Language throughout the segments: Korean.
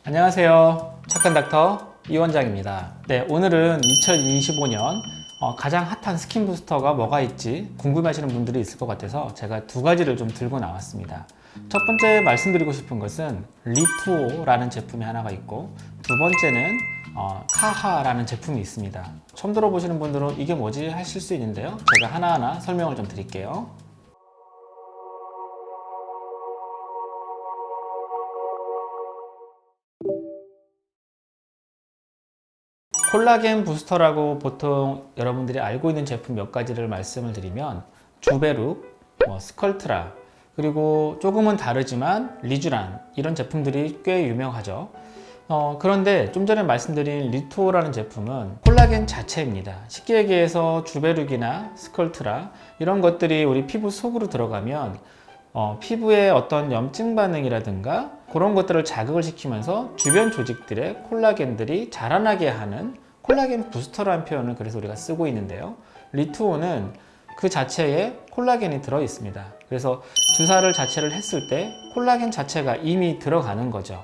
안녕하세요. 착한 닥터 이원장입니다. 네, 오늘은 2025년 가장 핫한 스킨 부스터가 뭐가 있지 궁금해하시는 분들이 있을 것 같아서 제가 두 가지를 좀 들고 나왔습니다. 첫 번째 말씀드리고 싶은 것은 리투오라는 제품이 하나가 있고, 두 번째는 카하라는 제품이 있습니다. 처음 들어보시는 분들은 이게 뭐지 하실 수 있는데요, 제가 하나하나 설명을 좀 드릴게요. 콜라겐 부스터라고 보통 여러분들이 알고 있는 제품 몇 가지를 말씀을 드리면, 주베룩, 스컬트라, 그리고 조금은 다르지만 리쥬란, 이런 제품들이 꽤 유명하죠. 그런데 좀 전에 말씀드린 리투오라는 제품은 콜라겐 자체입니다. 쉽게 얘기해서 주베룩이나 스컬트라 이런 것들이 우리 피부 속으로 들어가면 피부의 어떤 염증 반응이라든가 그런 것들을 자극을 시키면서 주변 조직들의 콜라겐들이 자라나게 하는 콜라겐 부스터라는 표현을 그래서 우리가 쓰고 있는데요. 리투오는 그 자체에 콜라겐이 들어 있습니다. 그래서 주사를 자체를 했을 때 콜라겐 자체가 이미 들어가는 거죠.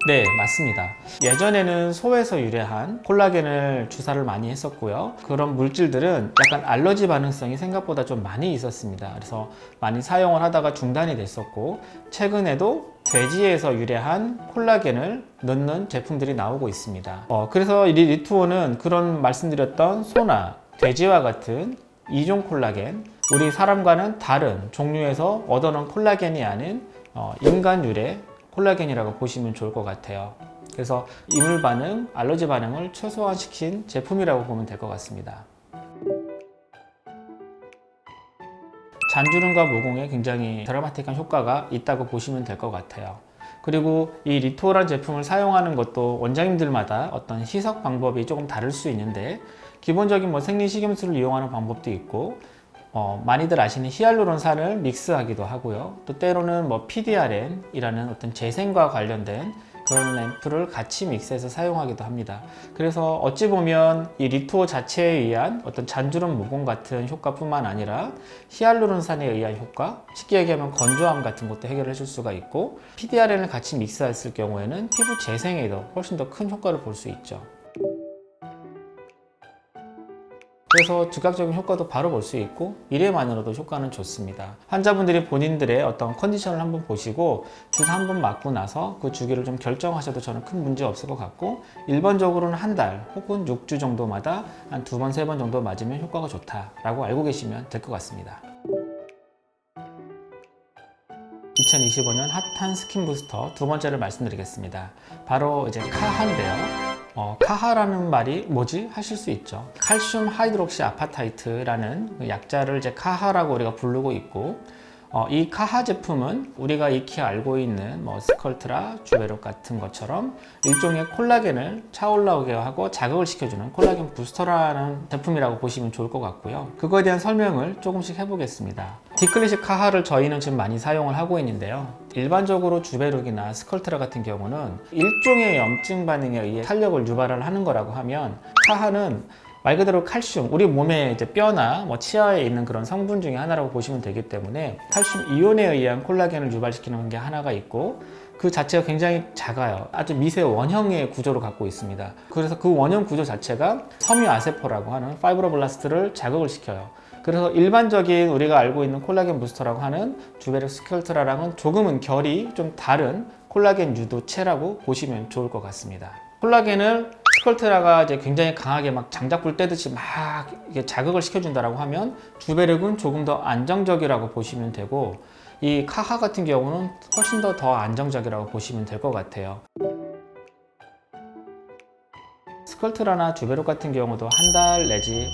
네, 맞습니다. 예전에는 소에서 유래한 콜라겐을 주사를 많이 했었고요. 그런 물질들은 약간 알러지 반응성이 생각보다 좀 많이 있었습니다. 그래서 많이 사용을 하다가 중단이 됐었고, 최근에도 돼지에서 유래한 콜라겐을 넣는 제품들이 나오고 있습니다. 그래서 이 리투오는 그런 말씀드렸던 소나 돼지와 같은 이종 콜라겐, 우리 사람과는 다른 종류에서 얻어놓은 콜라겐이 아닌 인간 유래 콜라겐이라고 보시면 좋을 것 같아요. 그래서 이물 반응, 알러지 반응을 최소화시킨 제품이라고 보면 될 것 같습니다. 잔주름과 모공에 굉장히 드라마틱한 효과가 있다고 보시면 될 것 같아요. 그리고 이 리투오라는 제품을 사용하는 것도 원장님들마다 어떤 희석 방법이 조금 다를 수 있는데, 기본적인 생리식염수를 이용하는 방법도 있고, 많이들 아시는 히알루론산을 믹스하기도 하고요. 또 때로는 PDRN이라는 어떤 재생과 관련된 그런 램프를 같이 믹스해서 사용하기도 합니다. 그래서 어찌 보면 이 리투오 자체에 의한 어떤 잔주름 모공 같은 효과뿐만 아니라 히알루론산에 의한 효과, 쉽게 얘기하면 건조함 같은 것도 해결해 줄 수가 있고, PDRN을 같이 믹스했을 경우에는 피부 재생에도 훨씬 더 큰 효과를 볼 수 있죠. 그래서 즉각적인 효과도 바로 볼 수 있고, 미래만으로도 효과는 좋습니다. 환자분들이 본인들의 어떤 컨디션을 한번 보시고 주사 한번 맞고 나서 그 주기를 좀 결정하셔도 저는 큰 문제 없을 것 같고, 일반적으로는 한 달 혹은 6주 정도마다 한 2번, 3번 정도 맞으면 효과가 좋다라고 알고 계시면 될 것 같습니다. 2025년 핫한 스킨 부스터 두 번째를 말씀드리겠습니다. 바로 이제 카하인데요. 카하라는 말이 뭐지 하실 수 있죠. 칼슘 하이드록시 아파타이트라는 약자를 이제 카하라고 우리가 부르고 있고, 이 카하 제품은 우리가 익히 알고 있는 스컬트라, 주베룩 같은 것처럼 일종의 콜라겐을 차올라오게 하고 자극을 시켜주는 콜라겐 부스터라는 제품이라고 보시면 좋을 것 같고요. 그거에 대한 설명을 조금씩 해보겠습니다. 디클리식 카하를 저희는 지금 많이 사용을 하고 있는데요. 일반적으로 주베룩이나 스컬트라 같은 경우는 일종의 염증 반응에 의해 탄력을 유발을 하는 거라고 하면, 카하는 말 그대로 칼슘, 우리 몸의 이제 뼈나 치아에 있는 그런 성분 중에 하나라고 보시면 되기 때문에, 칼슘 이온에 의한 콜라겐을 유발시키는 게 하나가 있고, 그 자체가 굉장히 작아요. 아주 미세 원형의 구조를 갖고 있습니다. 그래서 그 원형 구조 자체가 섬유아세포라고 하는 파이브로블라스트를 자극을 시켜요. 그래서 일반적인 우리가 알고 있는 콜라겐 부스터라고 하는 주베룩, 스컬트라랑은 조금은 결이 좀 다른 콜라겐 유도체라고 보시면 좋을 것 같습니다. 콜라겐을 스컬트라가 이제 굉장히 강하게 장작불 떼듯이 이게 자극을 시켜준다라고 하면, 주베룩은 조금 더 안정적이라고 보시면 되고, 이 카하 같은 경우는 훨씬 더 안정적이라고 보시면 될 것 같아요. 스컬트라나 주베룩 같은 경우도 한 달 내지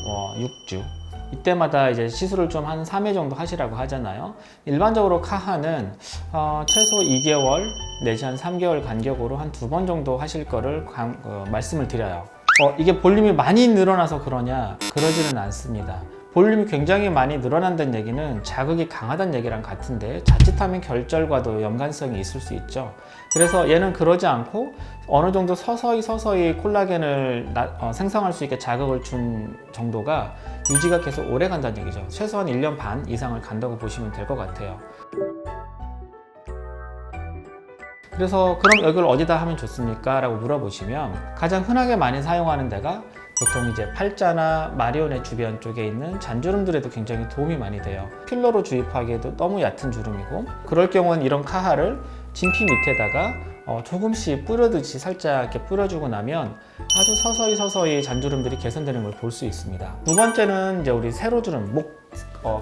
6주 이때마다 이제 시술을 좀 한 3회 정도 하시라고 하잖아요. 일반적으로 카하는 최소 2개월 내지 한 3개월 간격으로 한 2번 정도 하실 거를 말씀을 드려요. 이게 볼륨이 많이 늘어나서 그러냐? 그러지는 않습니다. 볼륨이 굉장히 많이 늘어난다는 얘기는 자극이 강하다는 얘기랑 같은데, 자칫하면 결절과도 연관성이 있을 수 있죠. 그래서 얘는 그러지 않고 어느 정도 서서히 콜라겐을 생성할 수 있게 자극을 준 정도가 유지가 계속 오래 간다는 얘기죠. 최소한 1년 반 이상을 간다고 보시면 될 것 같아요. 그래서 그럼 여기를 어디다 하면 좋습니까? 라고 물어보시면 가장 흔하게 많이 사용하는 데가 보통 이제 팔자나 마리오넷 주변 쪽에 있는 잔주름들에도 굉장히 도움이 많이 돼요. 필러로 주입하기에도 너무 얕은 주름이고, 그럴 경우는 이런 카하를 진피 밑에다가 조금씩 뿌려듯이 살짝 이렇게 뿌려주고 나면 아주 서서히 잔주름들이 개선되는 걸 볼 수 있습니다. 두 번째는 이제 우리 세로주름,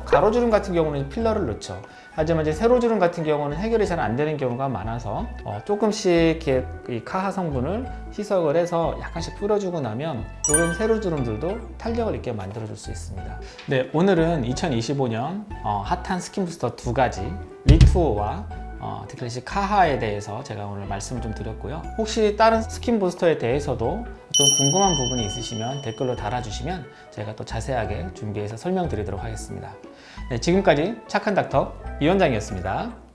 가로주름 같은 경우는 필러를 넣죠. 하지만 이제 세로주름 같은 경우는 해결이 잘 안 되는 경우가 많아서 조금씩 이렇게 이 카하 성분을 희석을 해서 약간씩 뿌려주고 나면 이런 세로주름들도 탄력을 있게 만들어줄 수 있습니다. 네, 오늘은 2025년 핫한 스킨 부스터 두 가지 리투어와 디클래식 카하에 대해서 제가 오늘 말씀을 좀 드렸고요. 혹시 다른 스킨 부스터에 대해서도 좀 궁금한 부분이 있으시면 댓글로 달아주시면 제가 또 자세하게 준비해서 설명드리도록 하겠습니다. 네, 지금까지 착한 닥터 이원장이었습니다.